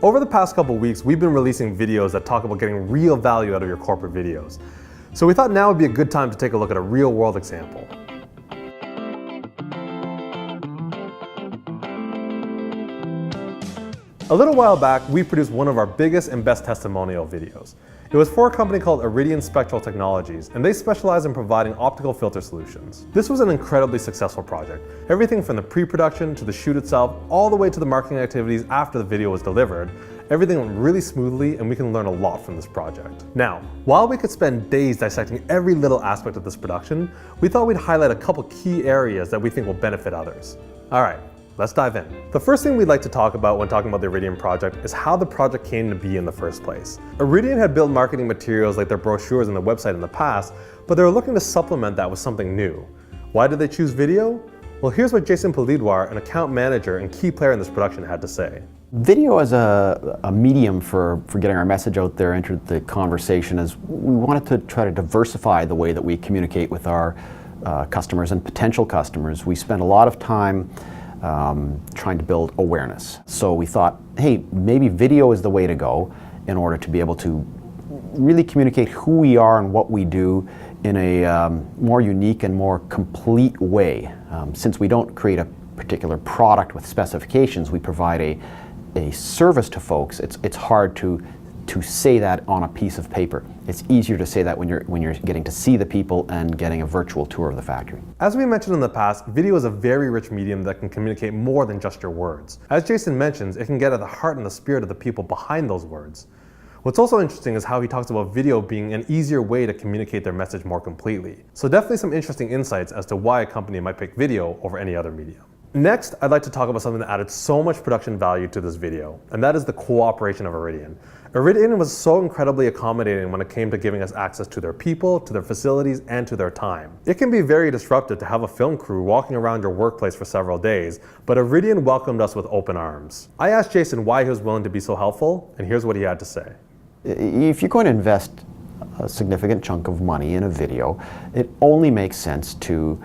Over the past couple weeks, we've been releasing videos that talk about getting real value out of your corporate videos. So we thought now would be a good time to take a look at a real world example. A little while back, we produced one of our biggest and best testimonial videos. It was for a company called Iridian Spectral Technologies, and they specialize in providing optical filter solutions. This was an incredibly successful project. Everything from the pre-production to the shoot itself, all the way to the marketing activities after the video was delivered, everything went really smoothly and we can learn a lot from this project. Now, while we could spend days dissecting every little aspect of this production, we thought we'd highlight a couple key areas that we think will benefit others. All right. Let's dive in. The first thing we'd like to talk about when talking about the Iridian project is how the project came to be in the first place. Iridian had built marketing materials like their brochures and their website in the past, but they were looking to supplement that with something new. Why did they choose video? Well, here's what Jason Palidwar, an account manager and key player in this production, had to say. Video as a medium for getting our message out there, entered the conversation, as we wanted to try to diversify the way that we communicate with our customers and potential customers. We spent a lot of time trying to build awareness. So we thought, hey, maybe video is the way to go in order to be able to really communicate who we are and what we do in a more unique and more complete way. Since we don't create a particular product with specifications, we provide a service to folks. It's hard to say that on a piece of paper. It's easier to say that when you're getting to see the people and getting a virtual tour of the factory. As we mentioned in the past, video is a very rich medium that can communicate more than just your words. As Jason mentions, it can get at the heart and the spirit of the people behind those words. What's also interesting is how he talks about video being an easier way to communicate their message more completely. So definitely some interesting insights as to why a company might pick video over any other medium. Next, I'd like to talk about something that added so much production value to this video, and that is the cooperation of Iridian. Iridian was so incredibly accommodating when it came to giving us access to their people, to their facilities, and to their time. It can be very disruptive to have a film crew walking around your workplace for several days, but Iridian welcomed us with open arms. I asked Jason why he was willing to be so helpful, and here's what he had to say. If you're going to invest a significant chunk of money in a video, it only makes sense to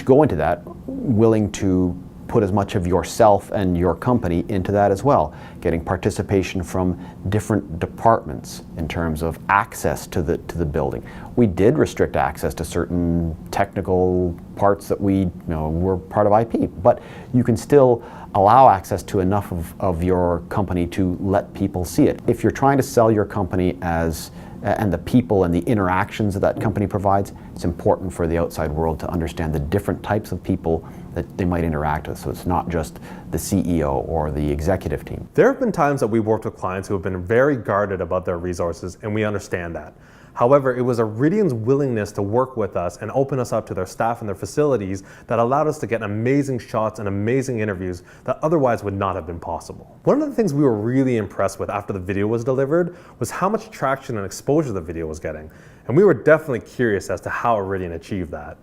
go into that willing to put as much of yourself and your company into that as well, getting participation from different departments in terms of access to the building. We did restrict access to certain technical parts that were part of IP, but you can still allow access to enough of your company to let people see it. If you're trying to sell your company and the people and the interactions that company provides, it's important for the outside world to understand the different types of people that they might interact with. So it's not just the CEO or the executive team. There have been times that we've worked with clients who have been very guarded about their resources, and we understand that. However, it was Iridian's willingness to work with us and open us up to their staff and their facilities that allowed us to get amazing shots and amazing interviews that otherwise would not have been possible. One of the things we were really impressed with after the video was delivered was how much traction and exposure the video was getting. And we were definitely curious as to how Iridian achieved that.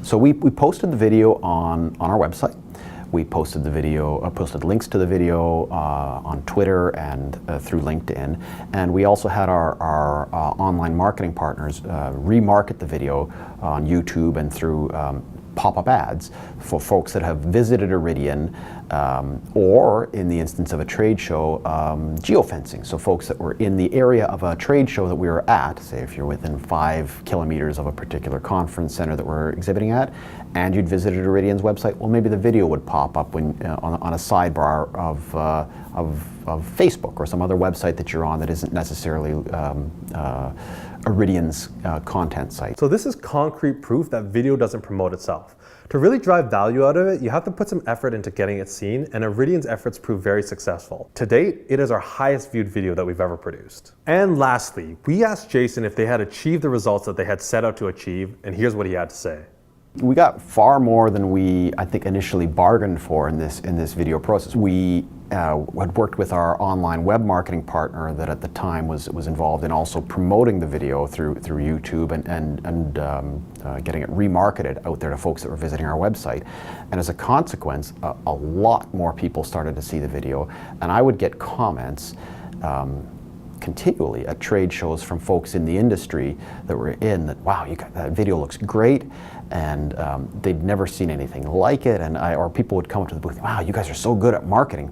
So we posted the video on our website. We posted the video, posted links to the video on Twitter and through LinkedIn, and we also had our online marketing partners remarket the video on YouTube and through pop-up ads for folks that have visited Iridian, or in the instance of a trade show, geofencing. So folks that were in the area of a trade show that we were at, say if you're within 5 kilometers of a particular conference center that we're exhibiting at, and you'd visited Iridian's website, well, maybe the video would pop up when, on a sidebar of Facebook or some other website that you're on that isn't necessarily Iridian's content site. So this is concrete proof that video doesn't promote itself. To really drive value out of it, you have to put some effort into getting it seen, and Iridian's efforts proved very successful. To date, it is our highest viewed video that we've ever produced. And lastly, we asked Jason if they had achieved the results that they had set out to achieve, and here's what he had to say. We got far more than we, I think, initially bargained for in this video process. We had worked with our online web marketing partner that at the time was involved in also promoting the video through YouTube and getting it remarketed out there to folks that were visiting our website. And as a consequence, a lot more people started to see the video, and I would get comments continually at trade shows from folks in the industry that were in that, wow, that video looks great, and they'd never seen anything like it, or people would come up to the booth, wow, you guys are so good at marketing.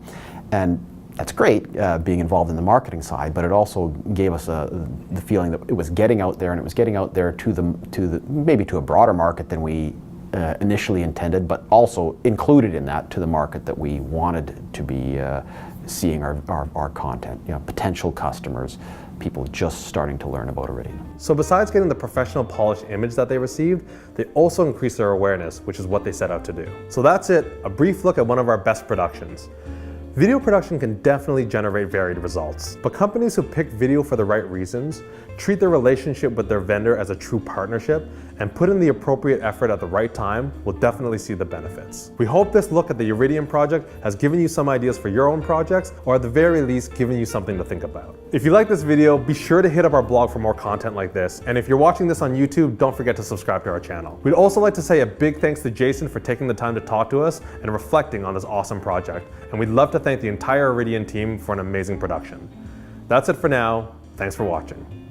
And that's great, being involved in the marketing side, but it also gave us the feeling that it was getting out there, and it was getting out there to the maybe to a broader market than we initially intended, but also included in that to the market that we wanted to be seeing our content, potential customers, people just starting to learn about Iridian. So besides getting the professional polished image that they received, they also increased their awareness, which is what they set out to do. So that's it, a brief look at one of our best productions. Video production can definitely generate varied results, but companies who pick video for the right reasons, treat their relationship with their vendor as a true partnership, and put in the appropriate effort at the right time will definitely see the benefits. We hope this look at the Iridian project has given you some ideas for your own projects, or at the very least given you something to think about. If you like this video, be sure to hit up our blog for more content like this, and if you're watching this on YouTube, don't forget to subscribe to our channel. We'd also like to say a big thanks to Jason for taking the time to talk to us and reflecting on this awesome project, and we'd love to thank the entire Iridian team for an amazing production. That's it for now. Thanks for watching.